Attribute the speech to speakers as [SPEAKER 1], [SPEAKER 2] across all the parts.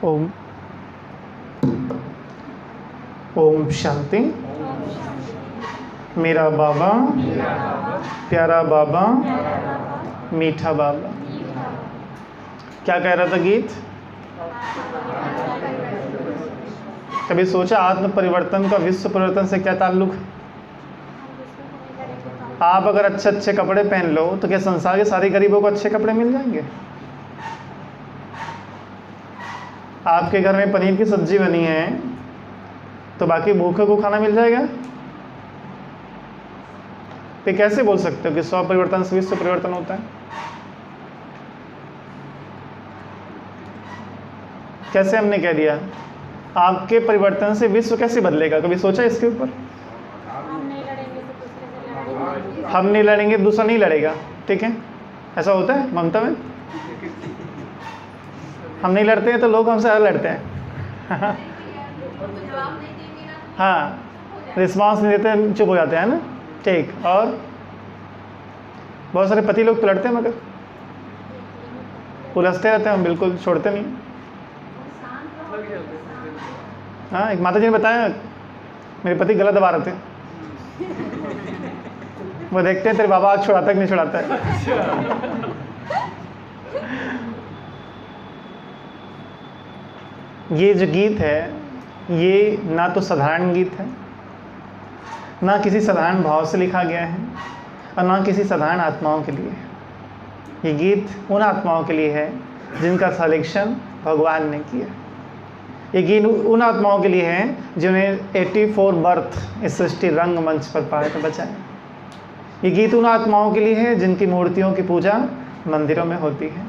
[SPEAKER 1] ओम ओम शांति। मेरा बाबा प्यारा बाबा मीठा बाबा। क्या कह रहा था गीत? कभी सोचा आत्म परिवर्तन का विश्व परिवर्तन से क्या ताल्लुक है? आप अगर अच्छे अच्छे कपड़े पहन लो तो क्या संसार के सारे गरीबों को अच्छे कपड़े मिल जाएंगे? आपके घर में पनीर की सब्जी बनी है तो बाकी भूखे को खाना मिल जाएगा? तो कैसे बोल सकते हो कि स्व परिवर्तन से विश्व परिवर्तन होता है? कैसे हमने कह दिया? आपके परिवर्तन से विश्व कैसे बदलेगा? कभी सोचा इसके ऊपर? हम नहीं लड़ेंगे, दूसरा नहीं लड़ेगा, ठीक है? ऐसा होता है ममता में? हम नहीं लड़ते हैं तो लोग हमसे ज़्यादा लड़ते हैं। हाँ, रिस्पॉन्स नहीं देते, चुप हो जाते हैं ना, ठीक। और बहुत सारे पति लोग तो लड़ते हैं मगर उलझते रहते हैं, हम बिल्कुल छोड़ते नहीं। हाँ, एक माता जी ने बताया मेरे पति गला दबा रहे थे, वो देखते हैं तेरे बाबा आग छुड़ाता है कि नहीं छुड़ाता है। ये जो गीत है ये ना तो साधारण गीत है, ना किसी साधारण भाव से लिखा गया है, और ना किसी साधारण आत्माओं के लिए है। ये गीत उन आत्माओं के लिए है जिनका सिलेक्शन भगवान ने किया। ये गीत उन आत्माओं के लिए है जिन्हें 84 बर्थ इस सृष्टि रंगमंच पर पाकर बचाए। ये गीत उन आत्माओं के लिए है जिनकी मूर्तियों की पूजा मंदिरों में होती है।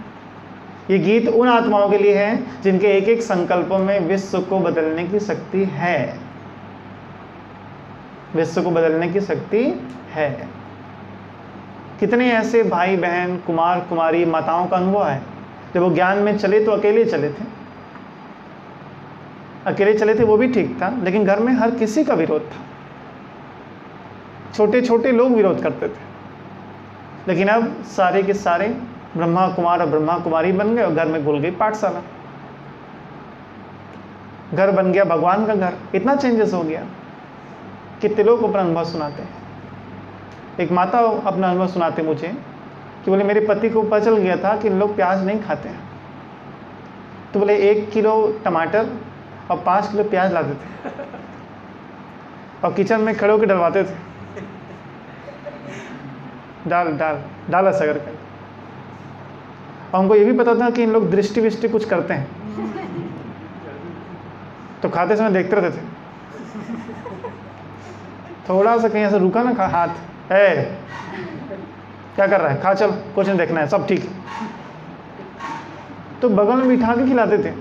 [SPEAKER 1] ये गीत उन आत्माओं के लिए है जिनके एक एक संकल्पों में विश्व को बदलने की शक्ति है। विश्व को बदलने की शक्ति है। कितने ऐसे भाई बहन कुमार कुमारी माताओं का अनुभव है जब वो ज्ञान में चले तो अकेले चले थे। अकेले चले थे वो भी ठीक था, लेकिन घर में हर किसी का विरोध था। छोटे छोटे लोग विरोध करते थे, लेकिन अब सारे के सारे ब्रह्मा कुमार और ब्रह्मा कुमारी बन गए और घर में घुल गई पाठशाला। घर बन गया भगवान का घर। इतना चेंजेस हो गया। कितने लोग अपना अनुभव सुनाते हैं। एक माता अपना अनुभव सुनाते मुझे कि बोले मेरे पति को पता चल गया था कि इन लोग प्याज नहीं खाते हैं, तो बोले 1 किलो टमाटर और 5 किलो प्याज लाते थे और किचन में खड़े होकर डलवाते थे, डाल डाल डाल ऐसा करके। और उनको ये भी पता था कि इन लोग दृष्टि विष्टि कुछ करते हैं, तो खाते समय देखते रहते थे। थोड़ा सा कहीं ऐसा रुका ना हाथ, क्या कर रहा है, खा चल, कुछ नहीं देखना है, सब ठीक है। तो बगल में बिठा के खिलाते थे।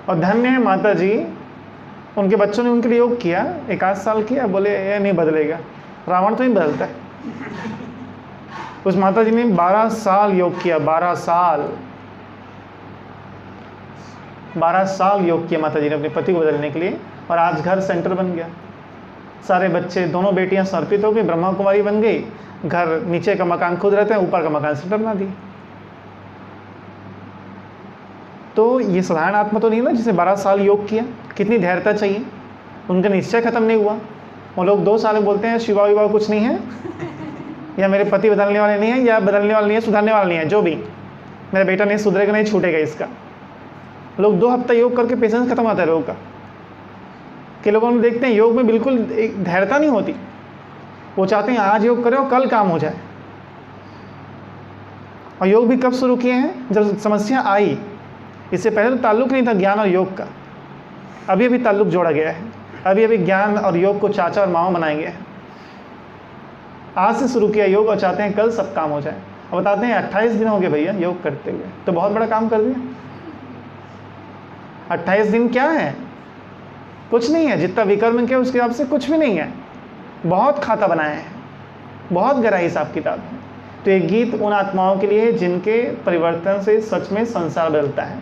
[SPEAKER 1] और धन्य है माता जी, उनके बच्चों ने उनके लिए योग किया, 1 साल किया, बोले ये नहीं बदलेगा, रावण तो नहीं बदलता है। उस माता जी ने 12 साल योग किया। 12 साल योग किया माता जी ने अपने पति को बदलने के लिए, और आज घर सेंटर बन गया। सारे बच्चे, दोनों बेटियां समर्पित हो गई, ब्रह्मा कुमारी बन गई। घर नीचे का मकान खुद रहते हैं, ऊपर का मकान सेंटर बना दिया। तो ये साधारण आत्मा तो नहीं ना जिसने 12 साल योग किया। कितनी धैर्यता चाहिए। उनका निश्चय खत्म नहीं हुआ। वो लोग 2 साल में बोलते हैं शिवा विवा कुछ नहीं है, या मेरे पति बदलने वाले नहीं है, या बदलने वाले नहीं है, सुधारने वाले नहीं है, जो भी, मेरा बेटा नहीं सुधरेगा, नहीं छूटेगा इसका। लोग 2 हफ्ता योग करके पेशेंस खत्म आता है लोगों का। कि लोगों ने देखते हैं योग में बिल्कुल एक धैर्यता नहीं होती। वो चाहते हैं आज योग करो कल काम हो जाए। और योग भी कब शुरू किए हैं? जब समस्या आई। इससे पहले तो ताल्लुक नहीं था ज्ञान और योग का। अभी अभी ताल्लुक जोड़ा गया है। अभी अभी ज्ञान और योग को चाचा और मामा बनाए गए हैं। आज से शुरू किया योग और चाहते हैं कल सब काम हो जाए। और बताते हैं 28 दिन हो गए भैया योग करते हुए, तो बहुत बड़ा काम कर दिया। 28 दिन क्या है? कुछ नहीं है। जितना विकर्म किया उसके हिसाब से कुछ भी नहीं है। बहुत खाता बनाए हैं, बहुत गहरा हिसाब किताब है। तो ये गीत उन आत्माओं के लिए है जिनके परिवर्तन से सच में संसार बदलता है।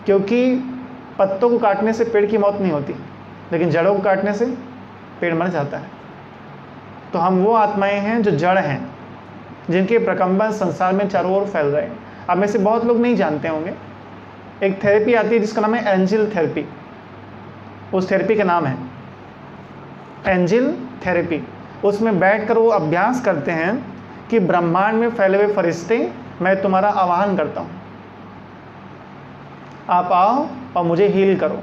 [SPEAKER 1] क्योंकि पत्तों को काटने से पेड़ की मौत नहीं होती, लेकिन जड़ों को काटने से पेड़ मर जाता है। तो हम वो आत्माएं हैं जो जड़ हैं, जिनके प्रकंपन संसार में चारों ओर फैल रहे हैं। अब में से बहुत लोग नहीं जानते होंगे, एक थेरेपी आती है जिसका नाम है एंजल थेरेपी। उस थेरेपी का नाम है एंजल थेरेपी। उसमें बैठकर वो अभ्यास करते हैं कि ब्रह्मांड में फैले हुए फरिश्ते, मैं तुम्हारा आह्वान करता हूँ, आप आओ और मुझे हील करो।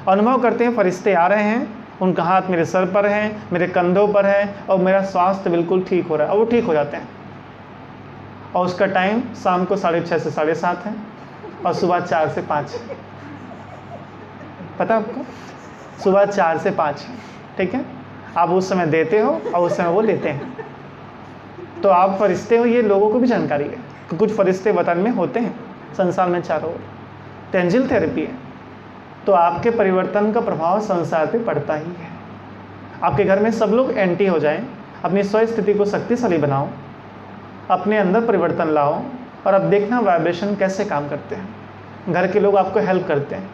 [SPEAKER 1] अनुभव करते हैं फरिश्ते आ रहे हैं, उनका हाथ मेरे सर पर है, मेरे कंधों पर है, और मेरा स्वास्थ्य बिल्कुल ठीक हो रहा है, और वो ठीक हो जाते हैं। और उसका टाइम शाम को 6:30 से 7:30 है, और सुबह 4 से 5 है। पता आपको? सुबह 4 से 5 है, ठीक है। आप उस समय देते हो और उस समय वो लेते हैं। तो आप फरिश्ते हो, ये लोगों को भी जानकारी है कि कुछ फरिश्ते वतन में होते हैं, संसार में चारों ओर। तो एंजल थेरेपी है, तो आपके परिवर्तन का प्रभाव संसार पे पड़ता ही है। आपके घर में सब लोग एंटी हो जाएं, अपनी स्व स्थिति को शक्तिशाली बनाओ, अपने अंदर परिवर्तन लाओ, और अब देखना वाइब्रेशन कैसे काम करते हैं। घर के लोग आपको हेल्प करते हैं।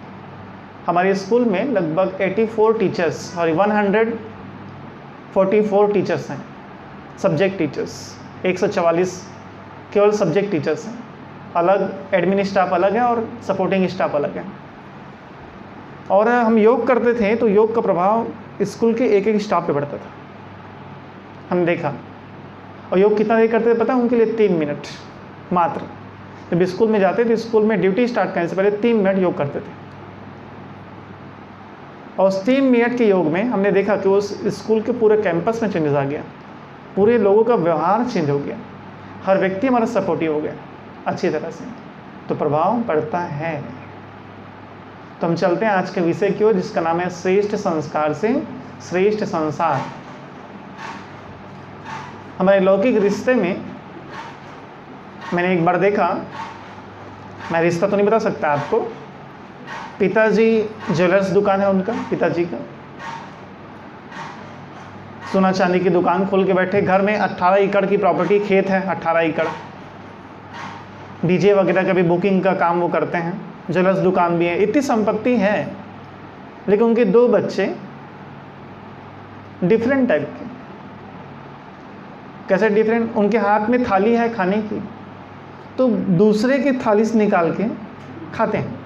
[SPEAKER 1] हमारे स्कूल में लगभग 84 टीचर्स, सॉरी 144 टीचर्स हैं, सब्जेक्ट टीचर्स। 144 केवल सब्जेक्ट टीचर्स हैं। अलग एडमिन स्टाफ अलग है और सपोर्टिंग स्टाफ अलग है। और हम योग करते थे तो योग का प्रभाव स्कूल के एक एक स्टाफ पे पड़ता था, हमने देखा। और योग कितना देर करते थे पता है? उनके लिए 3 मिनट मात्र। जब स्कूल में जाते थे, स्कूल में ड्यूटी स्टार्ट करने से पहले 3 मिनट योग करते थे। और उस 3 मिनट के योग में हमने देखा कि उस स्कूल के पूरे कैंपस में चेंजेस आ गया, पूरे लोगों का व्यवहार चेंज हो गया, हर व्यक्ति हमारा सपोर्टिव हो गया अच्छी तरह से। तो प्रभाव पड़ता है। तो हम चलते हैं आज के विषय की ओर, जिसका नाम है श्रेष्ठ संस्कार से श्रेष्ठ संसार। हमारे लौकिक रिश्ते में मैंने एक बार देखा, मैं रिश्ता तो नहीं बता सकता आपको, पिताजी ज्वेलर्स दुकान है उनका, पिताजी का सोना चांदी की दुकान खोल के बैठे। घर में 18 एकड़ की प्रॉपर्टी, खेत है 18 एकड़। डीजे वगैरह का भी बुकिंग का काम वो करते हैं, ज्वेलर्स दुकान भी है, इतनी संपत्ति है। लेकिन उनके 2 बच्चे डिफरेंट टाइप के। कैसे डिफरेंट? उनके हाथ में थाली है खाने की, तो दूसरे की थाली से निकाल के खाते हैं।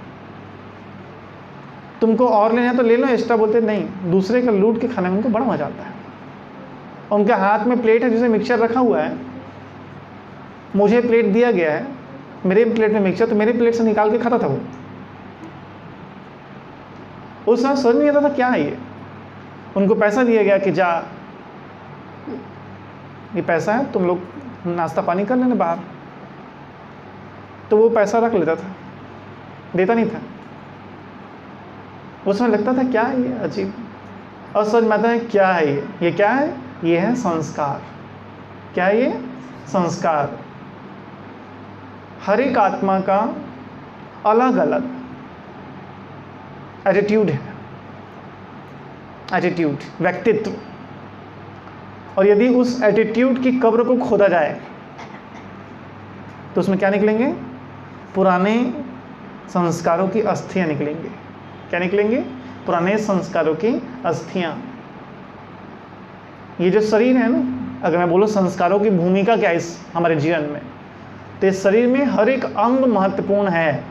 [SPEAKER 1] तुमको और लेना है तो ले लो एक्स्ट्रा, बोलते नहीं, दूसरे का लूट के खाने में उनको बड़ा मजा आता है। उनके हाथ में प्लेट है जिसमें मिक्सचर रखा हुआ है, मुझे प्लेट दिया गया है, मेरे प्लेट में मिक्सचर, तो मेरे प्लेट से निकाल के खाता था वो। उस समय समझ नहीं आता था क्या है ये। उनको पैसा दिया गया कि जा, ये पैसा है, तुम लोग नाश्ता पानी कर लेना बाहर। तो वो पैसा रख लेता था, देता नहीं था। उसमें लगता था क्या है ये अजीब, और समझ में आता है क्या है ये क्या है? ये है संस्कार। क्या है ये? संस्कार। हर एक आत्मा का अलग अलग एटीट्यूड है, एटीट्यूड, व्यक्तित्व। और यदि उस एटीट्यूड की कब्र को खोदा जाए तो उसमें क्या निकलेंगे? पुराने संस्कारों की अस्थियां निकलेंगे। क्या निकलेंगे? पुराने संस्कारों की अस्थियां। ये जो शरीर है ना, अगर मैं बोलूँ संस्कारों की भूमिका क्या है इस हमारे जीवन में, तो इस शरीर में हर एक अंग महत्वपूर्ण है,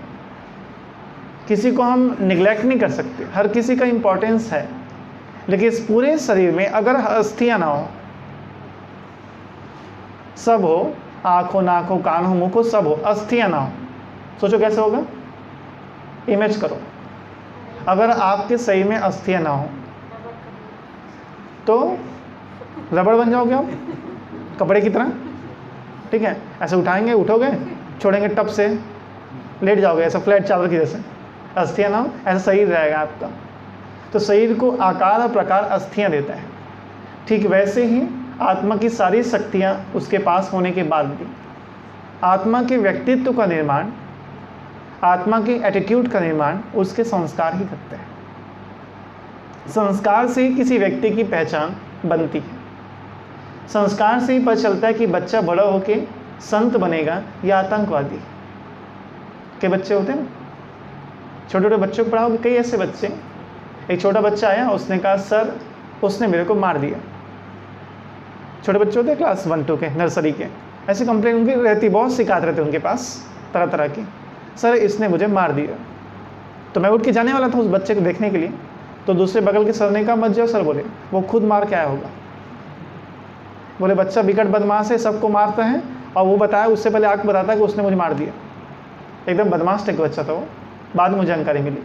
[SPEAKER 1] किसी को हम निगलेक्ट नहीं कर सकते, हर किसी का इम्पोर्टेंस है। लेकिन इस पूरे शरीर में अगर अस्थियां ना हो, सब हो, आँख हो, नाक हो, कान हो, मुख हो, सब हो, अस्थियां ना हो, सोचो कैसे होगा? इमेज करो, अगर आपके शरीर में अस्थियां ना हो तो रबड़ बन जाओगे आप, कपड़े की तरह। ठीक है, ऐसे उठाएंगे, उठोगे, छोड़ेंगे टप से, लेट जाओगे ऐसा फ्लैट चादर की जैसे। अस्थियां ना हो, ऐसा शरीर रहेगा आपका। तो शरीर को आकार और प्रकार अस्थियां देता है। ठीक वैसे ही आत्मा की सारी शक्तियां उसके पास होने के बाद भी आत्मा के व्यक्तित्व का निर्माण, आत्मा के एटीट्यूड का निर्माण उसके संस्कार ही करते हैं। संस्कार से ही किसी व्यक्ति की पहचान बनती है। संस्कार से ही पता चलता है कि बच्चा बड़ा होके संत बनेगा या आतंकवादी। के बच्चे होते हैं ना, छोटे छोटे बच्चों को पढ़ाओगे, कई ऐसे बच्चे। एक छोटा बच्चा आया, उसने कहा सर उसने मेरे को मार दिया। छोटे बच्चे होते हैं क्लास 1-2 के, नर्सरी के, ऐसी कंप्लेन उनकी रहती, बहुत शिकायत रहती है उनके पास तरह तरह की। सर इसने मुझे मार दिया। तो मैं उठ के जाने वाला था उस बच्चे को देखने के लिए, तो दूसरे बगल के सर ने कहा मत जाओ सर, बोले वो खुद मार के आया होगा। बोले बच्चा विकट बदमाश है, सबको मारता है, और वो बताया उससे पहले आके बताता है कि उसने मुझे मार दिया। एकदम बदमाश टाइप का बच्चा था वो, बाद में मुझे जानकारी मिली।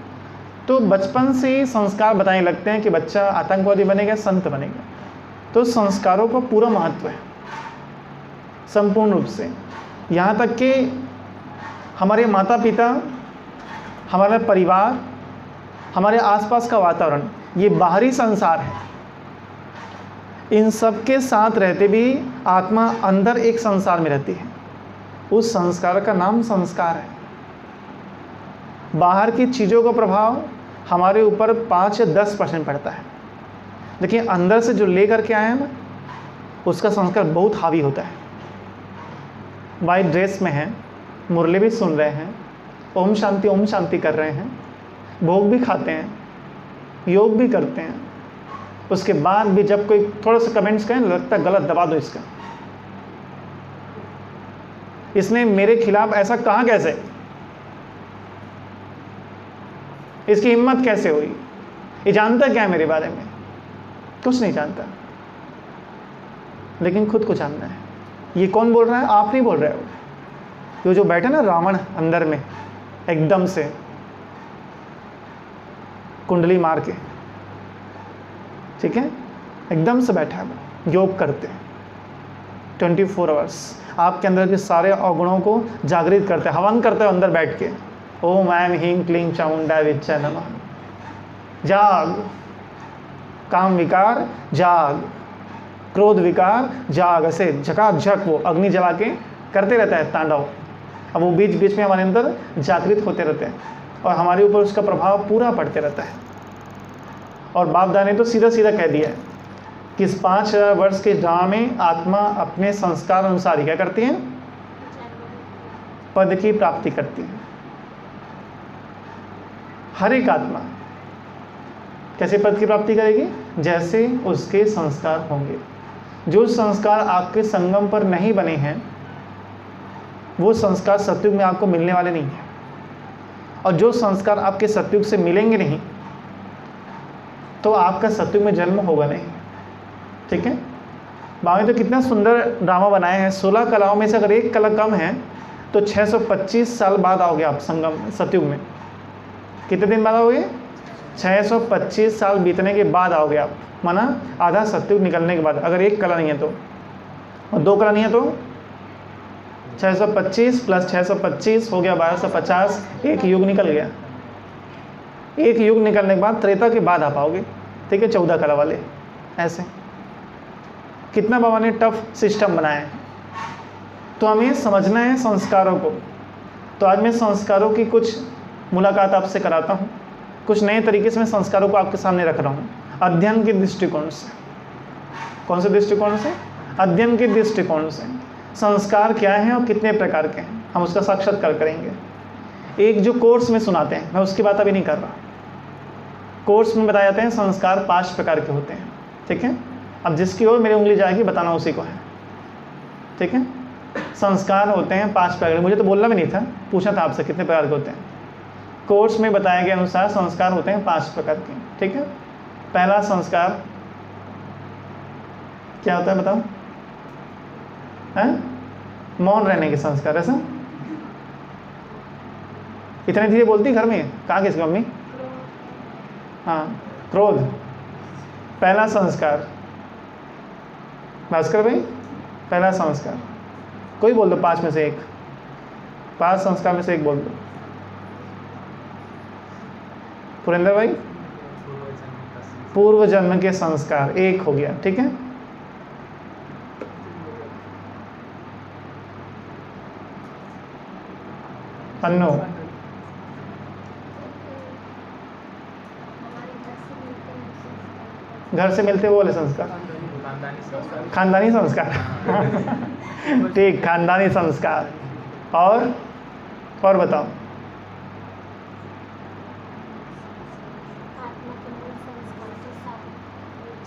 [SPEAKER 1] तो बचपन से ही संस्कार बताने लगते हैं कि बच्चा आतंकवादी बनेगा, संत बनेगा। तो संस्कारों का पूरा महत्व है संपूर्ण रूप से, यहाँ तक कि हमारे माता पिता, हमारा परिवार, हमारे आसपास का वातावरण, ये बाहरी संसार है, इन सब के साथ रहते भी आत्मा अंदर एक संसार में रहती है। उस संस्कार का नाम संस्कार है। बाहर की चीज़ों का प्रभाव हमारे ऊपर 5 या 10% पड़ता है, लेकिन अंदर से जो ले करके आए हैं ना, उसका संस्कार बहुत हावी होता है। वाइट ड्रेस में हैं, मुरली भी सुन रहे हैं, ओम शांति कर रहे हैं, भोग भी खाते हैं, योग भी करते हैं, उसके बाद भी जब कोई थोड़ा सा कमेंट्स करें, लगता है गलत, दबा दो इसका, इसने मेरे खिलाफ ऐसा कहा कैसे, इसकी हिम्मत कैसे हुई, ये जानता क्या है मेरे बारे में? कुछ नहीं जानता, लेकिन खुद को जानना है। ये कौन बोल रहा है? आप नहीं बोल रहे हो। ये जो बैठे ना रावण अंदर में, एकदम से कुंडली मार के, ठीक है, एकदम से बैठा है वो, योग करते हैं 24 आवर्स, आपके अंदर के सारे अवगुणों को जागृत करते हैं, हवन करते हैं अंदर बैठ के। ओम ऐम ह्रीं क्लीं चामुंडा विच्चा नमः। जाग, काम विकार जाग, क्रोध विकार जाग, ऐसे झकाझक वो अग्नि जला के करते रहता है तांडव। अब वो बीच बीच में हमारे अंदर जागृत होते रहते हैं और हमारे ऊपर उसका प्रभाव पूरा पड़ते रहता है। और बाप दादा ने तो सीधा सीधा कह दिया है कि इस 5000 वर्ष के ड्रामा में आत्मा अपने संस्कार अनुसार ही क्या करती है? पद की प्राप्ति करती है। हर एक आत्मा कैसे पद की प्राप्ति करेगी? जैसे उसके संस्कार होंगे। जो संस्कार आपके संगम पर नहीं बने हैं, वो संस्कार सतयुग में आपको मिलने वाले नहीं हैं, और जो संस्कार आपके सतयुग से मिलेंगे नहीं, तो आपका सतयुग में जन्म होगा नहीं। ठीक है, बाबा ने तो कितना सुंदर ड्रामा बनाए हैं। 16 कलाओं में से अगर एक कला कम है तो 625 साल बाद आओगे आप संगम सतयुग में। कितने दिन बाद आओगे? 625 साल बीतने के बाद आओगे आप, माना आधा सतयुग निकलने के बाद। अगर एक कला नहीं है तो, और 2 कला नहीं है तो 625 प्लस 625 हो गया 1250, एक युग निकल गया। एक युग निकलने के बाद त्रेता के बाद आ पाओगे। ठीक है, 14 कला वाले। ऐसे कितना बाबा ने टफ सिस्टम बनाया है। तो हमें समझना है संस्कारों को। तो आज मैं संस्कारों की कुछ मुलाकात आपसे कराता हूँ, कुछ नए तरीके से मैं संस्कारों को आपके सामने रख रहा हूँ, अध्ययन के दृष्टिकोण से। कौन से दृष्टिकोण से? अध्ययन के दृष्टिकोण से। संस्कार क्या हैं और कितने प्रकार के हैं, हम उसका साक्षात्कार करेंगे। एक जो कोर्स में सुनाते हैं, मैं उसकी बात अभी नहीं कर रहा। कोर्स में बताए जाते हैं संस्कार 5 प्रकार के होते हैं। ठीक है, अब जिसकी ओर मेरी उंगली जाएगी बताना उसी को है। ठीक है, संस्कार होते हैं 5 प्रकार के। मुझे तो बोलना भी नहीं था, पूछा था आपसे कितने प्रकार के होते हैं। कोर्स में बताए गए अनुसार संस्कार होते हैं 5 प्रकार के। ठीक है, पहला संस्कार क्या होता है बताओ? हैं? मौन रहने के संस्कार। ऐसा इतने धीरे बोलती घर में? कहाँ किसकी मम्मी? हाँ, क्रोध पहला संस्कार। भास्कर भाई, पहला संस्कार कोई बोल दो 5 में से एक। 5 संस्कार में से एक बोल दो। पुरेंद्र भाई, पूर्व जन्म के संस्कार एक हो गया। ठीक है, अन्नो घर से मिलते वो वाले संस्कार, खानदानी संस्कार। ठीक, खानदानी संस्कार। और बताओ।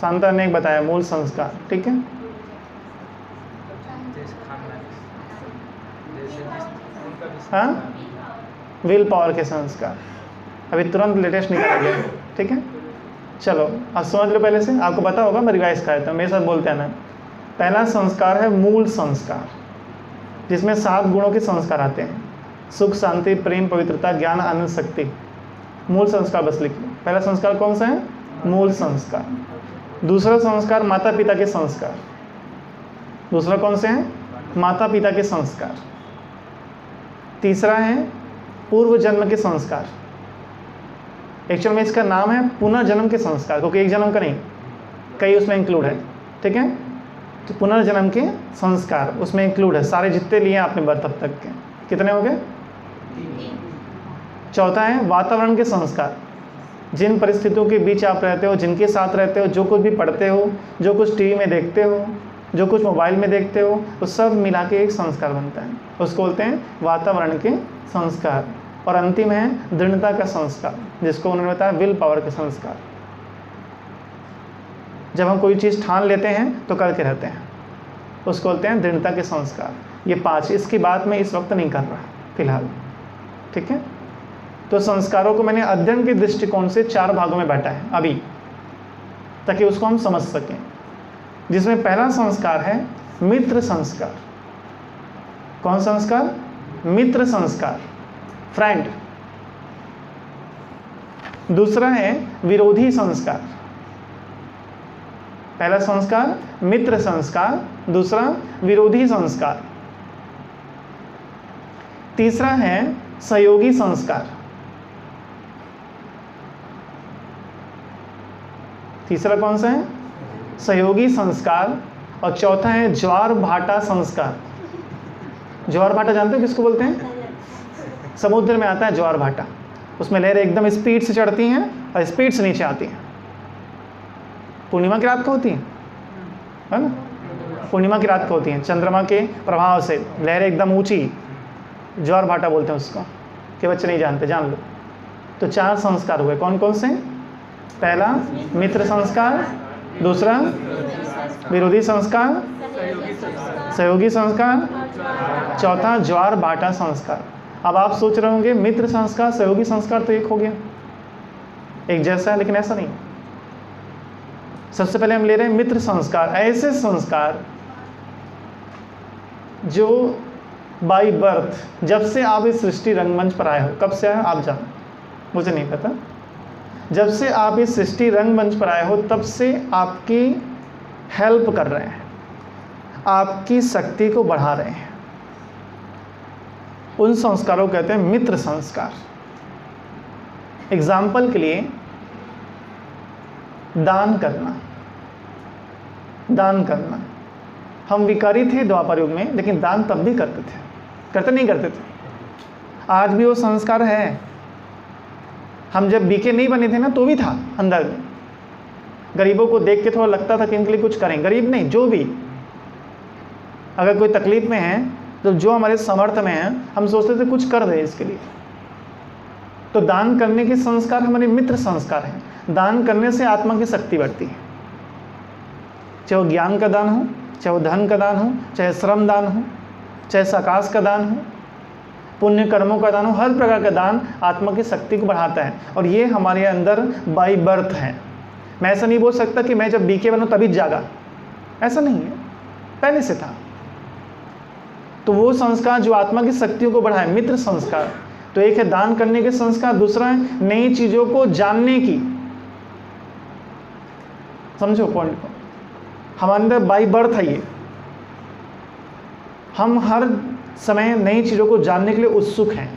[SPEAKER 1] शांता ने एक बताया मूल संस्कार। ठीक है, हाँ, विल पावर के संस्कार, अभी तुरंत लेटेस्ट निकाला गया है, ठीक है। चलो अब समझ लो, पहले से आपको पता होगा, मैं रिवाइज कर देता हूँ, मेरे साथ बोलते हैं ना। पहला संस्कार है मूल संस्कार, जिसमें 7 गुणों के संस्कार आते हैं, सुख, शांति, प्रेम, पवित्रता, ज्ञान, आनंद, शक्ति। मूल संस्कार बस लिख लो। पहला संस्कार कौन सा है? मूल संस्कार। दूसरा संस्कार माता पिता के संस्कार। दूसरा कौन से हैं? माता पिता के संस्कार। तीसरा है पूर्व जन्म के संस्कार। एक्चुअल में इसका नाम है पुनर्जन्म के संस्कार, क्योंकि एक जन्म का नहीं, कई उसमें इंक्लूड है, ठीक है। तो पुनर्जन्म के संस्कार उसमें इंक्लूड है, सारे जितने लिए आपने बर्थ अब तक के। कितने हो गए? चौथा है वातावरण के संस्कार। जिन परिस्थितियों के बीच आप रहते हो, जिनके साथ रहते हो, जो कुछ भी पढ़ते हो, जो कुछ टीवी में देखते हो, जो कुछ मोबाइल में देखते हो, वो सब मिला के एक संस्कार बनता है, उसको बोलते हैं वातावरण के संस्कार। और अंतिम है दृढ़ता का संस्कार, जिसको उन्होंने बताया विल पावर के संस्कार। जब हम कोई चीज़ ठान लेते हैं तो करके रहते हैं, उसको बोलते हैं दृढ़ता के संस्कार। ये 5, इसकी बात मैं इस वक्त नहीं कर रहा फिलहाल, ठीक है। तो संस्कारों को मैंने अध्ययन के दृष्टिकोण से 4 भागों में बांटा है अभी, ताकि उसको हम समझ सकें। जिसमें पहला संस्कार है मित्र संस्कार। कौन संस्कार? मित्र संस्कार, फ्रेंड। दूसरा है विरोधी संस्कार। पहला संस्कार मित्र संस्कार, दूसरा विरोधी संस्कार। तीसरा है सहयोगी संस्कार। तीसरा कौन सा है? सहयोगी संस्कार। और चौथा है ज्वार भाटा संस्कार। ज्वार भाटा जानते हो किसको बोलते हैं? समुद्र में आता है ज्वार भाटा, उसमें लहरें एकदम स्पीड से चढ़ती हैं और स्पीड से नीचे आती हैं। पूर्णिमा की रात को होती है ना? पूर्णिमा की रात को होती हैं, चंद्रमा के प्रभाव से लहरें एकदम ऊंची, ज्वार भाटा बोलते हैं उसको। कि बच्चे नहीं जानते, जान लो। तो 4 संस्कार हुए, कौन कौन से? पहला मित्र संस्कार, दूसरा विरोधी संस्कार, सहयोगी संस्कार, चौथा ज्वार भाटा संस्कार। अब आप सोच रहे होंगे मित्र संस्कार सहयोगी संस्कार तो एक हो गया, एक जैसा है, लेकिन ऐसा नहीं। सबसे पहले हम ले रहे हैं मित्र संस्कार। ऐसे संस्कार जो बाई बर्थ, जब से आप इस सृष्टि रंगमंच पर आए हो, कब से आए हो आप जानो, मुझे नहीं पता। जब से आप इस सृष्टि रंगमंच पर आए हो तब से आपकी हेल्प कर रहे हैं, आपकी शक्ति को बढ़ा रहे हैं। उन संस्कारों को कहते हैं मित्र संस्कार। एग्जाम्पल के लिए दान करना। दान करना, हम विकारी थे द्वापर युग में, लेकिन दान तब भी करते थे, करते नहीं करते थे? आज भी वो संस्कार है। हम जब बीके नहीं बने थे ना, तो भी था अंदर में। गरीबों को देख के थोड़ा लगता था कि इनके लिए कुछ करें। गरीब नहीं, जो भी अगर कोई तकलीफ में है, तो जो हमारे समर्थ में है, हम सोचते थे कुछ कर दे इसके लिए। तो दान करने के संस्कार हमारे मित्र संस्कार हैं। दान करने से आत्मा की शक्ति बढ़ती है, चाहे वो ज्ञान का दान हो, चाहे वो धन का दान हो, चाहे श्रम दान हो, चाहे सकाश का दान हो, पुण्य कर्मों का दान हो। हर प्रकार का दान आत्मा की शक्ति को बढ़ाता है, और ये हमारे अंदर बाई बर्थ है। मैं ऐसा नहीं बोल सकता कि मैं जब बीके बनूं तभी जागा, ऐसा नहीं है, पहले से था। तो वो संस्कार जो आत्मा की शक्तियों को बढ़ाए, मित्र संस्कार। तो एक है दान करने के संस्कार, दूसरा है नई चीज़ों को जानने की। समझो पॉइंट को, हमारे अंदर बाई बर्थ है ये। हम हर समय नई चीज़ों को जानने के लिए उत्सुक हैं।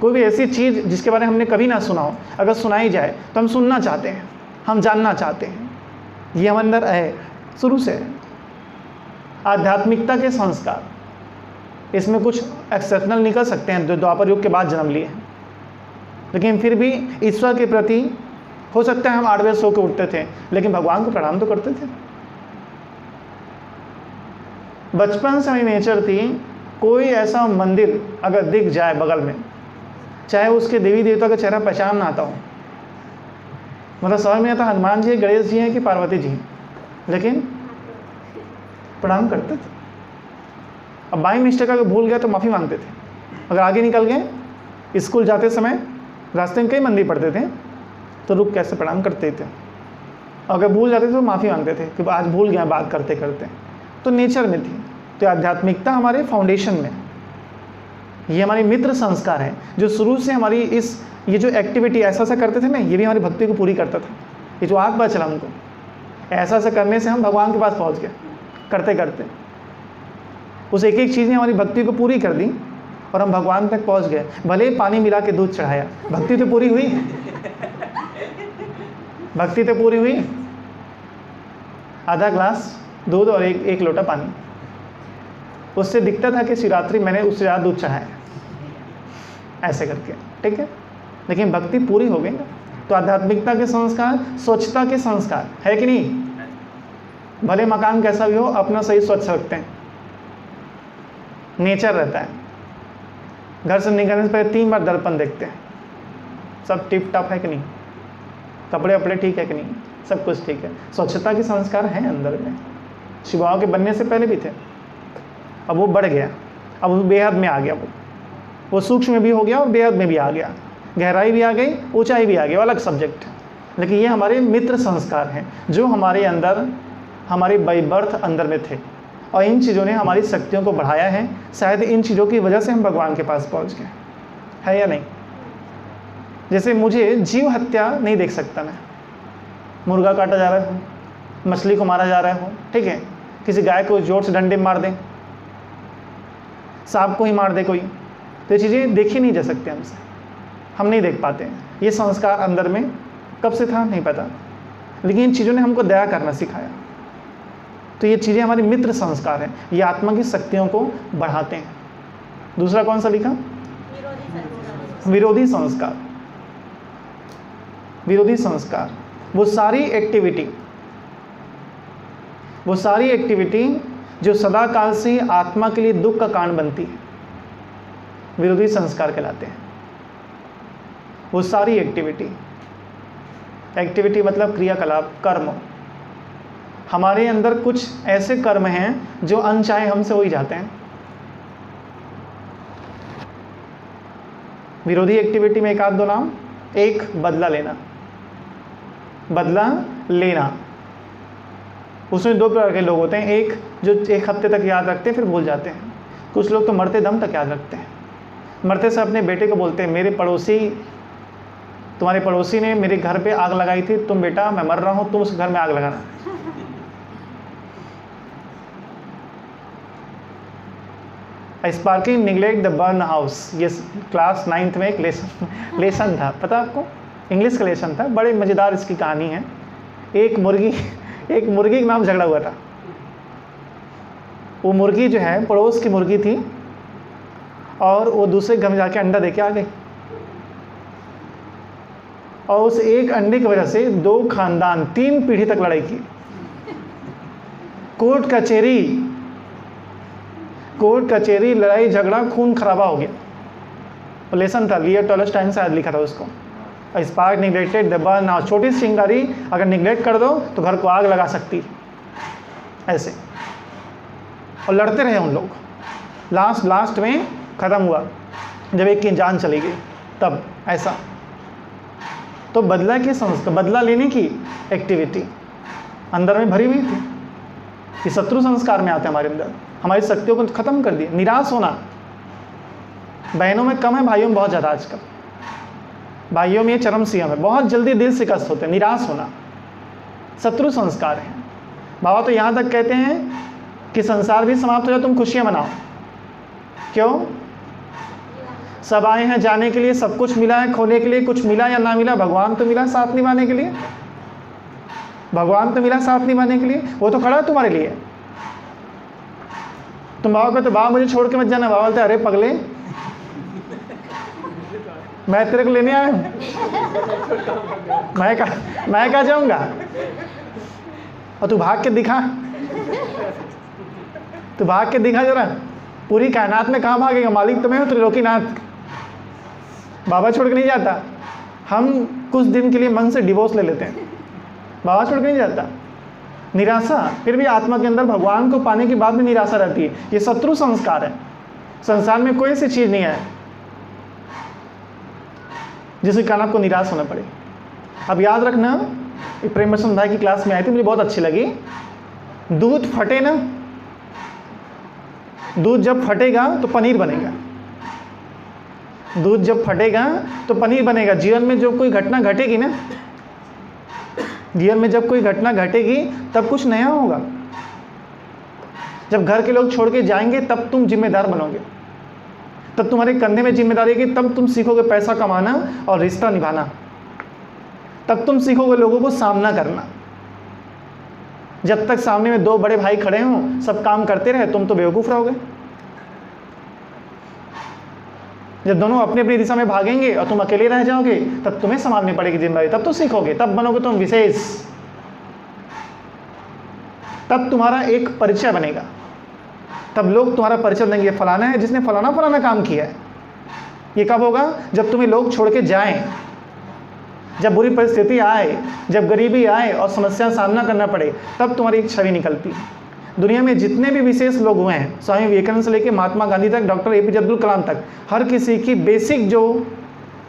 [SPEAKER 1] कोई भी ऐसी चीज़ जिसके बारे में हमने कभी ना सुना हो, अगर सुनाई जाए तो हम सुनना चाहते हैं, हम जानना चाहते हैं। ये हमारे अंदर है, शुरू से है। आध्यात्मिकता के संस्कार, इसमें कुछ एक्सेप्शनल निकल सकते हैं जो द्वापर युग के बाद जन्म लिए हैं, लेकिन फिर भी ईश्वर के प्रति हो सकता है हम 8 बजे सो के उठते थे, लेकिन भगवान को प्रणाम तो करते थे। बचपन से मेरी नेचर थी, कोई ऐसा मंदिर अगर दिख जाए बगल में, चाहे उसके देवी देवता का चेहरा पहचान ना आता हो, मतलब समझ में आता हनुमान जी, गणेश जी हैं कि पार्वती जी हैं, लेकिन प्रणाम करते थे। अब बाई मिस्टेक अगर भूल गए तो माफ़ी मांगते थे, अगर आगे निकल गए स्कूल जाते समय रास्ते में कई मंदिर पढ़ते थे, तो रुक कैसे प्रणाम करते थे। अगर भूल जाते थे तो माफ़ी मांगते थे कि आज भूल गया बात करते करते। तो नेचर में थी। तो आध्यात्मिकता हमारे फाउंडेशन में, ये हमारे मित्र संस्कार है जो शुरू से हमारी ये जो एक्टिविटी ऐसा ऐसा करते थे ना, ये भी हमारी भक्ति को पूरी करता था। ये जो आग पता चला हमको, ऐसा ऐसा करने से हम भगवान के पास पहुंच गए करते करते। उस एक एक चीज़ ने हमारी भक्ति को पूरी कर दी और हम भगवान तक पहुंच गए। भले पानी मिला के दूध चढ़ाया, भक्ति तो पूरी हुई। भक्ति तो पूरी हुई। आधा ग्लास दूध और एक लोटा पानी, उससे दिखता था कि शिवरात्रि मैंने उससे ज़्यादा दूध चढ़ाया, ऐसे करके, ठीक है। लेकिन भक्ति पूरी हो गई ना। तो आध्यात्मिकता के संस्कार स्वच्छता के संस्कार है कि नहीं। भले मकान कैसा भी हो, अपना सही स्वच्छ रखते हैं, नेचर रहता है। घर से निकलने से पहले 3 बार दर्पण देखते हैं, सब टिप टॉप है कि नहीं, कपड़े वपड़े ठीक है कि नहीं, सब कुछ ठीक है। स्वच्छता के संस्कार हैं अंदर में। शिवाओं के बनने से पहले भी थे, अब वो बढ़ गया, अब वो बेहद में आ गया। वो सूक्ष्म भी हो गया और बेहद में भी आ गया, गहराई भी आ गई, ऊंचाई भी आ गई, अलग सब्जेक्ट है। लेकिन ये हमारे मित्र संस्कार हैं जो हमारे अंदर, हमारे बाय बर्थ अंदर में थे, और इन चीज़ों ने हमारी शक्तियों को बढ़ाया है। शायद इन चीज़ों की वजह से हम भगवान के पास पहुंच गए, है या नहीं। जैसे मुझे जीव हत्या नहीं देख सकता मैं, मुर्गा काटा जा रहा हो, मछली को मारा जा रहा हो, ठीक है, किसी गाय को जोर से डंडे मार दें, सांप को ही मार दे कोई, तो ये चीज़ें देखी नहीं जा सकती हमसे, हम नहीं देख पाते। ये संस्कार अंदर में कब से था नहीं पता, लेकिन इन चीज़ों ने हमको दया करना सिखाया। तो ये चीज़ें हमारे मित्र संस्कार हैं, ये आत्मा की शक्तियों को बढ़ाते हैं। दूसरा कौन सा लिखा, विरोधी संस्कार। विरोधी संस्कार वो सारी एक्टिविटी जो सदा काल से आत्मा के लिए दुख का कारण बनती है, विरोधी संस्कार कहलाते हैं। वो सारी एक्टिविटी मतलब क्रियाकलाप, कर्म। हमारे अंदर कुछ ऐसे कर्म हैं जो अनचाहे हमसे हो ही जाते हैं। विरोधी एक्टिविटी में एक आध दो नाम, एक बदला लेना। उसमें 2 प्रकार के लोग होते हैं, एक जो 1 हफ्ते तक याद रखते हैं फिर भूल जाते हैं। कुछ लोग तो मरते दम तक याद रखते हैं। मरते से अपने बेटे को बोलते हैं, तुम्हारे पड़ोसी ने मेरे घर पे आग लगाई थी, तुम बेटा मैं मर रहा हूँ, तुम उस घर में आग लगाना। Sparking neglect the burn house, ये क्लास 9th में एक लेसन था, पता आपको, इंग्लिश का लेसन था, बड़े मज़ेदार इसकी कहानी है। एक मुर्गी के नाम झगड़ा हुआ था। वो मुर्गी जो है पड़ोस की मुर्गी थी और वो दूसरे घर में जाके अंडा देके आ गई, और उस एक अंडे की वजह से 2 खानदान 3 पीढ़ी तक लड़ाई की। कोर्ट कचहरी लड़ाई झगड़ा खून खराबा हो गया। लेसन था, लियो टॉलस्टाइन शायद लिखा था उसको। Spark neglected the burn house, छोटी सी चिंगारी अगर निगलेक्ट कर दो तो घर को आग लगा सकती, ऐसे। और लड़ते रहे उन लोग, लास्ट में ख़त्म हुआ जब एक की जान चली गई, तब ऐसा। तो बदला लेने की एक्टिविटी अंदर में भरी हुई थी। ये शत्रु संस्कार में आते हैं हमारे अंदर, हमारी शक्तियों को ख़त्म कर दिए। निराश होना बहनों में कम है, भाइयों में बहुत ज़्यादा आजकल। भाइयों में ये चरम सीमा है, बहुत जल्दी दिल शिकस्त होते हैं। निराश होना शत्रु संस्कार है। बाबा तो यहाँ तक कहते हैं कि संसार भी समाप्त हो जाए, तुम खुशियाँ मनाओ। क्यों? सब आए हैं जाने के लिए, सब कुछ मिला है खोने के लिए, कुछ मिला या ना मिला, भगवान तो मिला साथ निभाने के लिए। वो तो खड़ा है तुम्हारे लिए। तुम बाबा कहते बाबा मुझे छोड़ के मत जाना, बाबा बोलते अरे पगले मैं तेरे को लेने आया हूँ, मैं कहाँ जाऊँगा, और तू भाग के दिखा जरा। पूरी कायनात में कहाँ भागेगा, मालिक तो मैं हूँ त्रिलोकीनाथ। बाबा छोड़ के नहीं जाता। हम कुछ दिन के लिए मन से डिवोर्स ले लेते हैं, बाबा छोड़ के नहीं जाता। निराशा, फिर भी आत्मा के अंदर भगवान को पाने के बाद में निराशा रहती है। ये शत्रु संस्कार है। संसार में कोई ऐसी चीज़ नहीं है जिसके कारण आपको निराश होना पड़े। अब याद रखना, प्रेम बच्चन भाई की क्लास में आई थी, मुझे बहुत अच्छी लगी। दूध फटे ना, दूध जब फटेगा तो पनीर बनेगा। दूध जब फटेगा तो पनीर बनेगा। जीवन में जब कोई घटना घटेगी ना, जीवन में जब कोई घटना घटेगी तब कुछ नया होगा। जब घर के लोग छोड़ के जाएंगे तब तुम जिम्मेदार बनोगे, तब तुम्हारे कंधे में जिम्मेदारी है, तब तुम सीखोगे पैसा कमाना और रिश्ता निभाना, तब तुम सीखोगे लोगों को सामना करना। जब तक सामने में दो बड़े भाई खड़े हों, सब काम करते रहे, तुम तो बेवकूफ़ रहोगे। जब दोनों अपनी अपनी दिशा में भागेंगे और तुम अकेले रह जाओगे, तब तुम्हें संभालनी पड़ेगी जिम्मेदारी, तब तो सीखोगे, तब बनोगे तुम विशेष, तब तुम्हारा एक परिचय बनेगा, तब लोग तुम्हारा परिचय देंगे, फलाना है जिसने फलाना फलाना काम किया है। ये कब होगा? जब तुम्हें लोग छोड़ के जाएं, जब बुरी परिस्थिति आए, जब गरीबी आए और समस्या का सामना करना पड़े, तब तुम्हारी एक छवि निकलती है। दुनिया में जितने भी विशेष लोग हुए हैं, स्वामी विवेकानंद से लेकर महात्मा गांधी तक, डॉक्टर APJ अब्दुल कलाम तक, हर किसी की बेसिक जो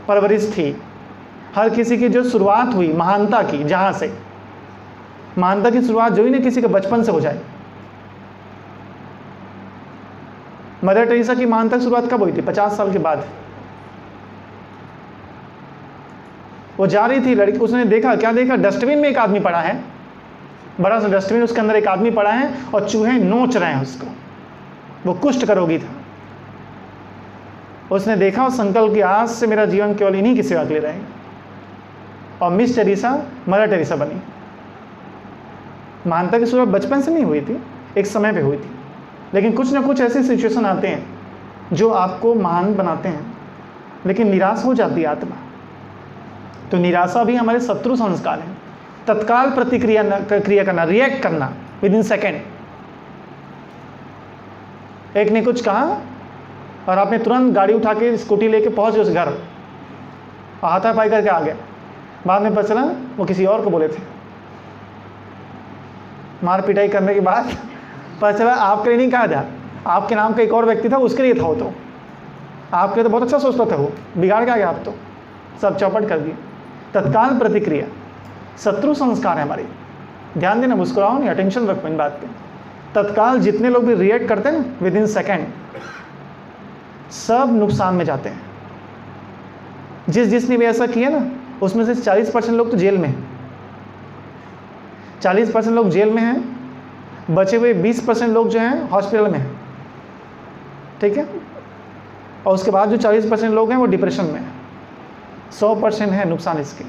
[SPEAKER 1] परवरिश थी, हर किसी की जो शुरुआत हुई महानता की, जहाँ से महानता की शुरुआत जो ही ना किसी के बचपन से हो जाए। मदर टेरेसा की महानता की शुरुआत कब हुई थी? 50 साल के बाद। वो जा रही थी लड़की, उसने देखा, क्या देखा? डस्टबिन में एक आदमी पड़ा है, बड़ा सा डस्टबिन, उसके अंदर एक आदमी पड़ा है और चूहे नोच रहे हैं उसको। वो कुष्ठ रोगी था। उसने देखा और संकल्प किया, आज से मेरा जीवन केवल इन्हीं की सेवा के लिए रहेगा। और मिस टेरेसा मदर टेरेसा बनी। महानता की शुरुआत बचपन से नहीं हुई थी, एक समय पे हुई थी। लेकिन कुछ ना कुछ ऐसे सिचुएशन आते हैं जो आपको महान बनाते हैं, लेकिन निराश हो जाती है आत्मा। तो निराशा भी हमारे शत्रु संस्कार है। तत्काल प्रतिक्रिया क्रिया करना, रिएक्ट करना विद इन सेकेंड। एक ने कुछ कहा और आपने तुरंत गाड़ी उठा के स्कूटी लेके पहुंच गए उस घर, हाथापाई करके आ गया। बाद में पता चला वो किसी और को बोले थे। मार पिटाई करने के बाद पता चला आपके लिए नहीं कहा था, आपके नाम का एक और व्यक्ति था, उसके लिए था। वो तो आपके लिए तो बहुत अच्छा सोचता था, वो बिगाड़ के आ गया। आप तो सब चौपट कर दिए। तत्काल प्रतिक्रिया शत्रु संस्कार है हमारी। ध्यान देना, मुस्कुराओ नहीं, अटेंशन रखो इन बात पे। तत्काल जितने लोग भी रिएक्ट करते हैं ना, विद इन सेकेंड सब नुकसान में जाते हैं। जिसने भी ऐसा किया ना, उसमें से 40% लोग तो जेल में हैं। 40% लोग जेल में हैं, बचे हुए 20% लोग जो हैं हॉस्पिटल में हैं। ठीक है? और उसके बाद जो 40% लोग हैं वो डिप्रेशन में हैं। 100% है नुकसान इसके,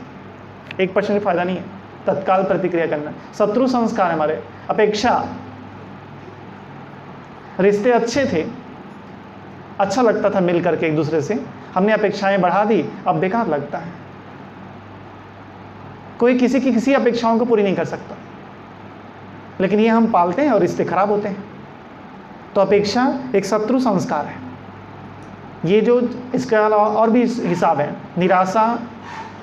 [SPEAKER 1] 1% भी फायदा नहीं है। तत्काल प्रतिक्रिया करना शत्रु संस्कार हमारे। अपेक्षा, रिश्ते अच्छे थे, अच्छा लगता था मिल करके एक दूसरे से, हमने अपेक्षाएं बढ़ा दी, अब बेकार लगता है। कोई किसी की किसी अपेक्षाओं को पूरी नहीं कर सकता, लेकिन ये हम पालते हैं और रिश्ते खराब होते हैं। तो अपेक्षा एक शत्रु संस्कार है। ये जो इसके अलावा और भी हिसाब है, निराशा,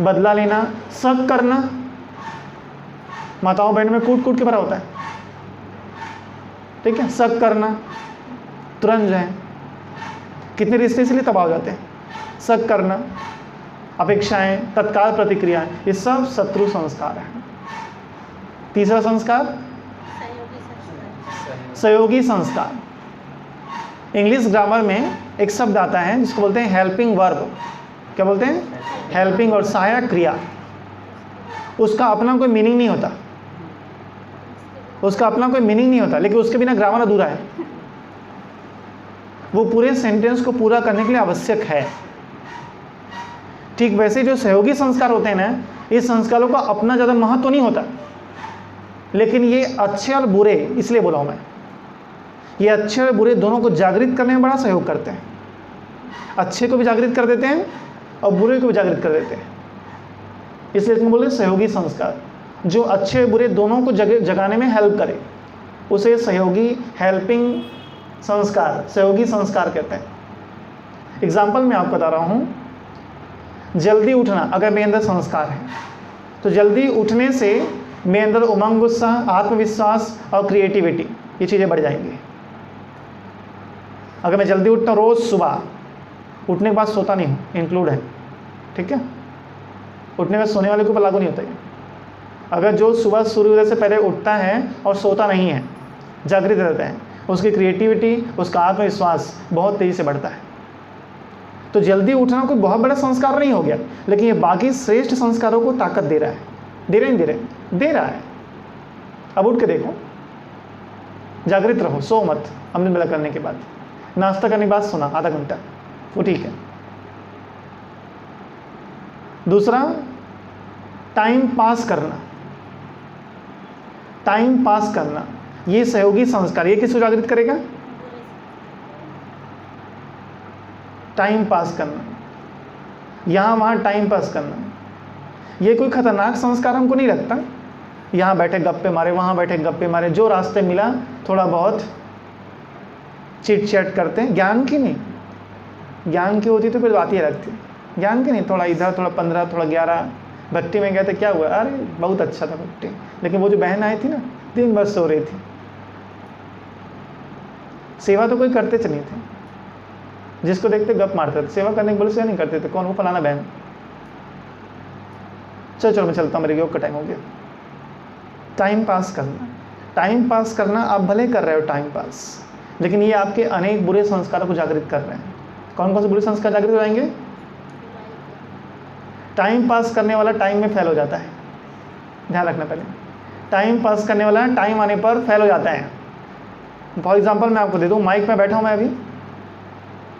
[SPEAKER 1] बदला लेना, शक करना। माताओं बहनों में कूट के भरा होता है। ठीक है? शक करना, तुरंत जो है कितने रिश्ते इसलिए तबाह हो जाते हैं। शक करना, अपेक्षाएं, तत्काल प्रतिक्रियाएं, ये सब शत्रु संस्कार है। तीसरा संस्कार सहयोगी संस्कार। इंग्लिश ग्रामर में एक शब्द आता है जिसको बोलते हैं हेल्पिंग वर्ब। क्या बोलते हैं? हेल्पिंग और सहायक क्रिया। उसका अपना कोई मीनिंग नहीं होता, उसका अपना कोई मीनिंग नहीं होता, लेकिन उसके बिना ग्रामर अधूरा है। वो पूरे सेंटेंस को पूरा करने के लिए आवश्यक है। ठीक वैसे जो सहयोगी संस्कार होते हैं ना, इस संस्कारों का अपना ज़्यादा महत्व नहीं होता, लेकिन ये अच्छे और बुरे, इसलिए बोला हूँ मैं, ये अच्छे और बुरे दोनों को जागृत करने में बड़ा सहयोग करते हैं। अच्छे को भी जागृत कर देते हैं और बुरे को भी जागृत कर देते हैं। इसलिए इसमें बोले सहयोगी संस्कार, जो अच्छे बुरे दोनों को जगाने में हेल्प करे, उसे सहयोगी, हेल्पिंग संस्कार, सहयोगी संस्कार कहते हैं। एग्जाम्पल मैं आपको बता रहा हूँ, जल्दी उठना अगर मेरे अंदर संस्कार है, तो जल्दी उठने से मेरे अंदर उमंग, उत्साह, आत्मविश्वास और क्रिएटिविटी, ये चीज़ें बढ़ जाएंगी। अगर मैं जल्दी उठता हूँ, रोज़ सुबह उठने के बाद सोता नहीं हूँ, इंक्लूड है। ठीक है? उठने का सोने वाले के ऊपर लागू नहीं होता है। अगर जो सुबह सूर्योदय से पहले उठता है और सोता नहीं है, जागृत रहता है, उसकी क्रिएटिविटी, उसका आत्मविश्वास बहुत तेज़ी से बढ़ता है। तो जल्दी उठना कोई बहुत बड़ा संस्कार नहीं हो गया, लेकिन ये बाकी श्रेष्ठ संस्कारों को ताकत दे रहा है। दे रहे नहीं दे रहा है। अब उठ के देखो, जागृत रहो, सो मत। अमृत वेला करने के बाद नाश्ता करने के बाद सोना आधा घंटा, वो ठीक है। दूसरा, टाइम पास करना। टाइम पास करना ये सहयोगी संस्कार, ये किसको जागृत करेगा? टाइम पास करना, यहाँ वहाँ टाइम पास करना, ये कोई खतरनाक संस्कार हमको नहीं लगता। यहाँ बैठे गप्पे मारे, वहाँ बैठे गप्पे मारे, जो रास्ते मिला थोड़ा बहुत चिट चैट करते हैं। ज्ञान की नहीं, ज्ञान की होती तो फिर बात ही अलग थी। ज्ञान की नहीं, थोड़ा इधर, थोड़ा 15, थोड़ा 11 भट्टी में गए थे, क्या हुआ? अरे बहुत अच्छा था भट्टी। लेकिन वो जो बहन आई थी ना, दिन भर सो रही थी। सेवा तो कोई करते च नहीं थे, जिसको देखते गप मारते थे। सेवा करने के बोले सेवा नहीं करते थे। कौन? वो फलाना बहन। चलो मैं चलता हूँ, मेरे योग का टाइम हो गया। टाइम पास करना, टाइम पास करना, आप भले कर रहे हो टाइम पास, लेकिन ये आपके अनेक बुरे संस्कारों को जागृत कर रहे हैं। कौन कौन से बुरे संस्कार जागृत हो जाएंगे? टाइम पास करने वाला टाइम में फेल हो जाता है, ध्यान रखना। पहले टाइम पास करने वाला टाइम आने पर फेल हो जाता है। फॉर एग्जांपल मैं आपको दे दूं, माइक में बैठा हूं मैं अभी,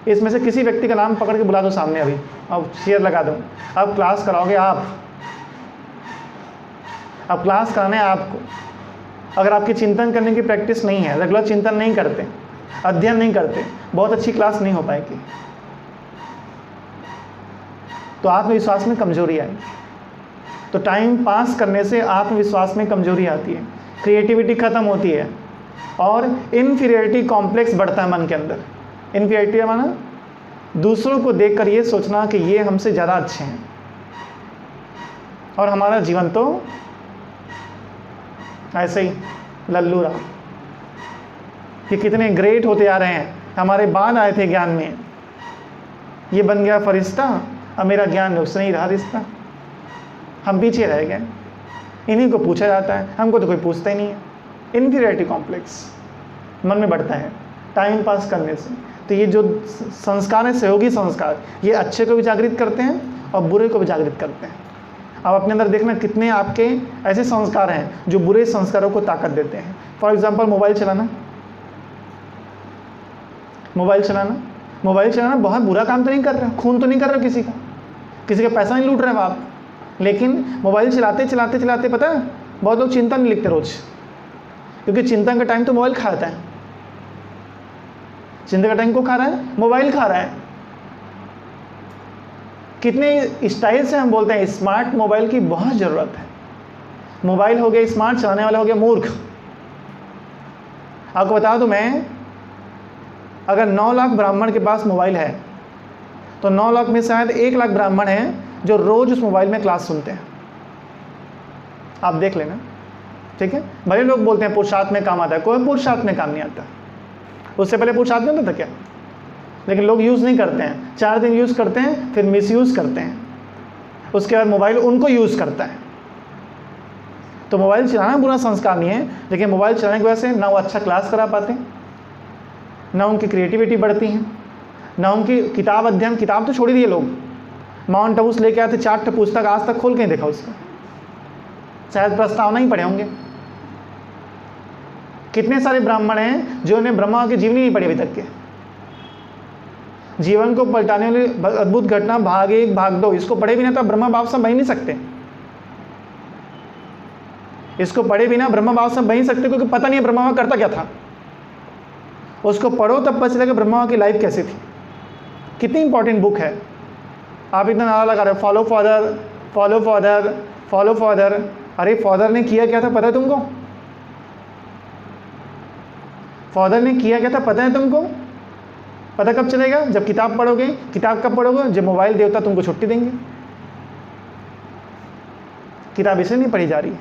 [SPEAKER 1] इसमें से किसी व्यक्ति का नाम पकड़ के बुला दो सामने अभी, अब शेयर लगा दो, अब क्लास कराओगे आप, अब क्लास कराना है आपको। अगर आपकी चिंतन करने की प्रैक्टिस नहीं है, रेगुलर चिंतन नहीं करते, अध्ययन नहीं करते, बहुत अच्छी क्लास नहीं हो पाएगी। तो आत्मविश्वास में कमजोरी आई। तो टाइम पास करने से आत्मविश्वास में कमजोरी आती है, क्रिएटिविटी खत्म होती है और इन्फीरियरिटी कॉम्प्लेक्स बढ़ता है मन के अंदर। इन्फीरियरिटी माना दूसरों को देखकर ये सोचना कि ये हमसे ज़्यादा अच्छे हैं और हमारा जीवन तो ऐसे ही लल्लू रहा। ये कितने ग्रेट होते आ रहे हैं, हमारे बाद आए थे ज्ञान में, ये बन गया फरिश्ता, अब मेरा ज्ञान उससे नहीं रहा रिश्ता, हम पीछे रह गए। इन्हीं को पूछा जाता है, हमको तो कोई पूछता ही नहीं है। इन्फीरियरिटी कॉम्प्लेक्स मन में बढ़ता है टाइम पास करने से। तो ये जो संस्कार है, सहयोगी संस्कार, ये अच्छे को भी जागृत करते हैं और बुरे को भी जागृत करते हैं। आप अपने अंदर देखना कितने आपके ऐसे संस्कार हैं जो बुरे संस्कारों को ताकत देते हैं। फॉर एग्जांपल मोबाइल चलाना, मोबाइल चलाना बहुत बुरा काम तो नहीं कर रहे हो, खून तो नहीं कर रहे हो किसी का पैसा नहीं लूट रहे हो आप, लेकिन मोबाइल चलाते पता है बहुत लोग चिंतन नहीं लिखते रोज, क्योंकि चिंतन का टाइम तो मोबाइल खाता है। चिंतन का टाइम को खा रहा है, मोबाइल खा रहा है। कितने स्टाइल से हम बोलते हैं स्मार्ट मोबाइल की बहुत ज़रूरत है। मोबाइल हो गया स्मार्ट, चलाने वाला हो गया मूर्ख। आपको बता दूं मैं, अगर 9 लाख ब्राह्मण के पास मोबाइल है तो 9 लाख में शायद 1 लाख ब्राह्मण हैं जो रोज उस मोबाइल में क्लास सुनते हैं। आप देख लेना, ठीक है। भले लोग बोलते हैं पुरुषार्थ में काम आता है, कोई पुरुषार्थ में काम नहीं आता। उससे पहले पुरुषार्थ में होता था क्या? लेकिन लोग यूज़ नहीं करते हैं, 4 दिन यूज़ करते हैं, फिर मिसयूज़ करते हैं, उसके बाद मोबाइल उनको यूज़ करता है। तो मोबाइल चलाना बुरा संस्कार नहीं है, लेकिन मोबाइल चलाने की वजह से ना वो अच्छा क्लास करा पाते, ना उनकी क्रिएटिविटी बढ़ती है, ना उनकी किताब अध्ययन, किताब तो छोड़ ही दिए लोग। माउंट आबू लेके आते 4 पुस्तक, आज तक खोल के देखा उसको, शायद प्रस्तावना ही पढ़े होंगे। कितने सारे ब्राह्मण हैं जो उन्हें ब्रह्मा की जीवनी नहीं पढ़ी अभी तक के। जीवन को पलटाने वाली अद्भुत घटना भाग 1 भाग 2, इसको पढ़े बिना तो ब्रह्मा बाप से बह नहीं सकते। इसको पढ़े बिना ब्रह्मा बाप से बह नहीं सकते, क्योंकि पता नहीं है ब्रह्मा करता क्या था। उसको पढ़ो तब पता चलेगा ब्रह्मा की लाइफ कैसी थी। कितनी इंपॉर्टेंट बुक है। आप इतना नारा लगा रहे हो follow father, follow father, follow father. अरे फादर ने किया क्या था पता है तुमको? फादर ने किया क्या था पता है तुमको? पता कब चलेगा? जब किताब पढ़ोगे। किताब कब पढ़ोगे? जब मोबाइल देवता तुमको छुट्टी देंगे। किताब इसलिए नहीं पढ़ी जा रही है।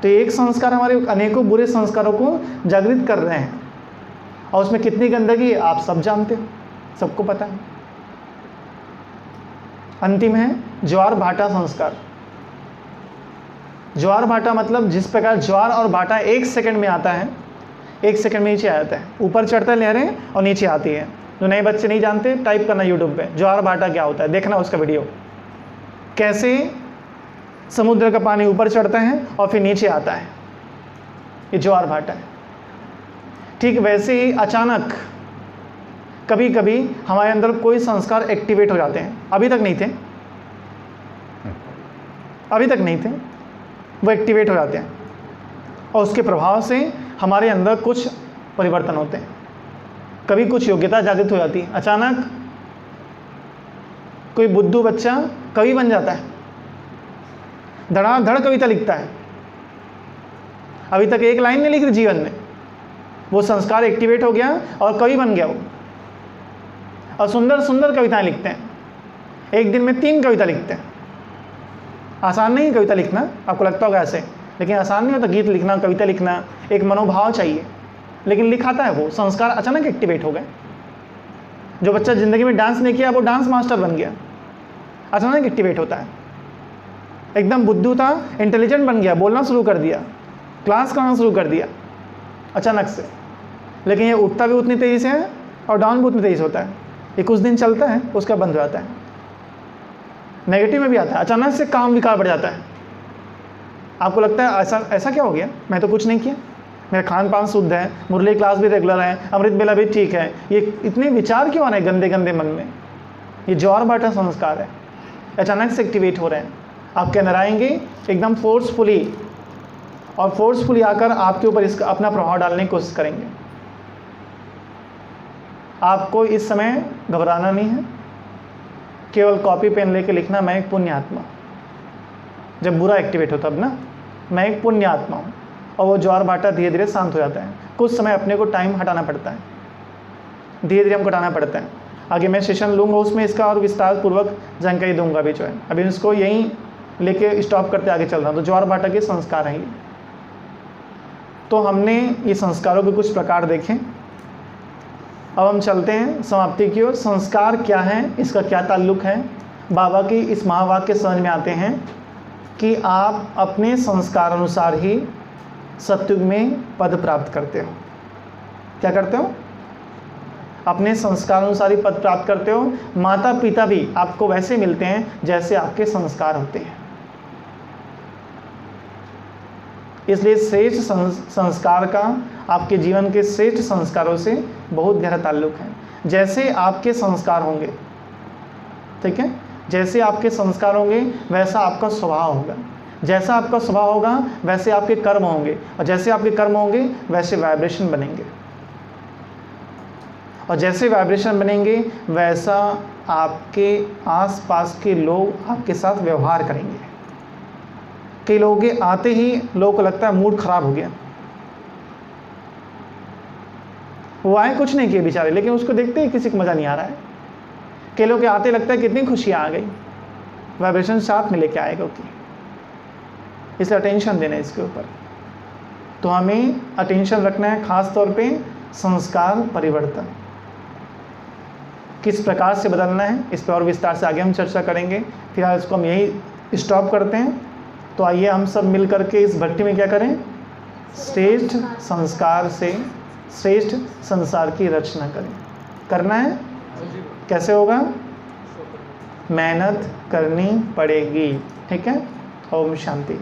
[SPEAKER 1] तो एक संस्कार हमारे अनेकों बुरे संस्कारों को जागृत कर रहे हैं, और उसमें कितनी गंदगी आप सब जानते हो, सबको पता है। अंतिम है ज्वार भाटा संस्कार। ज्वार भाटा मतलब जिस प्रकार ज्वार और भाटा 1 सेकंड में आता है, 1 सेकंड में नीचे आ जाता है, ऊपर चढ़ता है लहरें और नीचे आती है। जो नए बच्चे नहीं जानते, टाइप करना यूट्यूब पे ज्वार भाटा क्या होता है, देखना उसका वीडियो, कैसे समुद्र का पानी ऊपर चढ़ता है और फिर नीचे आता है, ये ज्वार भाटा है। ठीक वैसे ही अचानक कभी कभी हमारे अंदर कोई संस्कार एक्टिवेट हो जाते हैं, अभी तक नहीं थे, वो एक्टिवेट हो जाते हैं और उसके प्रभाव से हमारे अंदर कुछ परिवर्तन होते हैं। कभी कुछ योग्यता जागृत हो जाती है, अचानक कोई बुद्धू बच्चा कवि बन जाता है, धड़ाधड़ कविता लिखता है, अभी तक एक लाइन नहीं लिख रही जीवन में, वो संस्कार एक्टिवेट हो गया और कवि बन गया वो, और सुंदर सुंदर कविताएं लिखते हैं, एक दिन में 3 कविता लिखते हैं। आसान नहीं है कविता लिखना, आपको लगता होगा ऐसे, लेकिन आसान नहीं होता गीत लिखना, कविता लिखना, एक मनोभाव चाहिए, लेकिन लिखाता है वो, संस्कार अचानक एक्टिवेट हो गए। जो बच्चा ज़िंदगी में डांस नहीं किया वो डांस मास्टर बन गया, अचानक एक्टिवेट होता है। एकदम बुद्धू था, इंटेलिजेंट बन गया, बोलना शुरू कर दिया, क्लास करना शुरू कर दिया अचानक से। लेकिन ये उठता भी उतनी तेज़ी से है और डाउन भी उतनी तेज़ी से होता है। ये कुछ दिन चलता है, उसका बंद हो जाता है, नेगेटिव में भी आता है, अचानक से काम विकार बढ़ जाता है। आपको लगता है ऐसा क्या हो गया, मैं तो कुछ नहीं किया, मेरा खान पान शुद्ध है, मुरली क्लास भी रेगुलर है, अमृत बेला भी ठीक है, ये इतने विचार क्यों आ रहे हैं गंदे गंदे मन में? ये ज्वार भाटा संस्कार है, अचानक से एक्टिवेट हो रहे हैं। आपके अंदर आएंगे एकदम फोर्सफुली, और फोर्सफुली आकर आपके ऊपर इसका अपना प्रभाव डालने की कोशिश करेंगे। आपको इस समय घबराना नहीं है, केवल कॉपी पेन लेके लिखना, मैं एक पुण्य आत्मा। जब बुरा एक्टिवेट हो तब ना, मैं एक पुण्य आत्मा हूँ, और वो ज्वार भाटा धीरे धीरे शांत हो जाता है। कुछ समय अपने को टाइम हटाना पड़ता है, धीरे धीरे हमको हटाना पड़ता है। आगे मैं सेशन लूँगा, उसमें इसका और विस्तार पूर्वक जानकारी दूंगा भी जो है। अभी इसको यहीं लेके स्टॉप करते आगे चल रहा हूँ। तो ज्वार भाटा के संस्कार हैं ये। तो हमने ये संस्कारों के कुछ प्रकार देखे, अब हम चलते हैं समाप्ति की ओर। संस्कार क्या है, इसका क्या ताल्लुक है? बाबा की इस महावाक्य समझ में आते हैं कि आप अपने संस्कार अनुसार ही सत्युग में पद प्राप्त करते हो। क्या करते हो? अपने संस्कार अनुसार ही पद प्राप्त करते हो। माता पिता भी आपको वैसे मिलते हैं जैसे आपके संस्कार होते हैं। इसलिए श्रेष्ठ संस्कार का आपके जीवन के श्रेष्ठ संस्कारों से बहुत गहरा ताल्लुक है। जैसे आपके संस्कार होंगे, ठीक है, जैसे आपके संस्कार होंगे वैसा आपका स्वभाव होगा, जैसा आपका स्वभाव होगा वैसे आपके कर्म होंगे, और जैसे आपके कर्म होंगे वैसे वाइब्रेशन बनेंगे, और जैसे वाइब्रेशन बनेंगे वैसा आपके आसपास के लोग आपके साथ व्यवहार करेंगे। कई लोगों के आते ही लोगों को लगता है मूड खराब हो गया, वो आए कुछ नहीं किए बेचारे, लेकिन उसको देखते ही किसी को मज़ा नहीं आ रहा है। कई लोग के आते लगता है कितनी खुशियाँ आ गई, वाइब्रेशन साथ में लेके आएगा कि इसलिए अटेंशन देना है इसके ऊपर। तो हमें अटेंशन रखना है, खास तौर पे संस्कार परिवर्तन किस प्रकार से बदलना है, इस पर और विस्तार से आगे हम चर्चा करेंगे। फिलहाल इसको हम यही स्टॉप करते हैं। तो आइए हम सब मिल करके इस भट्टी में क्या करें, श्रेष्ठ संस्कार से श्रेष्ठ संसार की रचना करें। करना है, कैसे होगा? मेहनत करनी पड़ेगी, ठीक है। ओम शांति।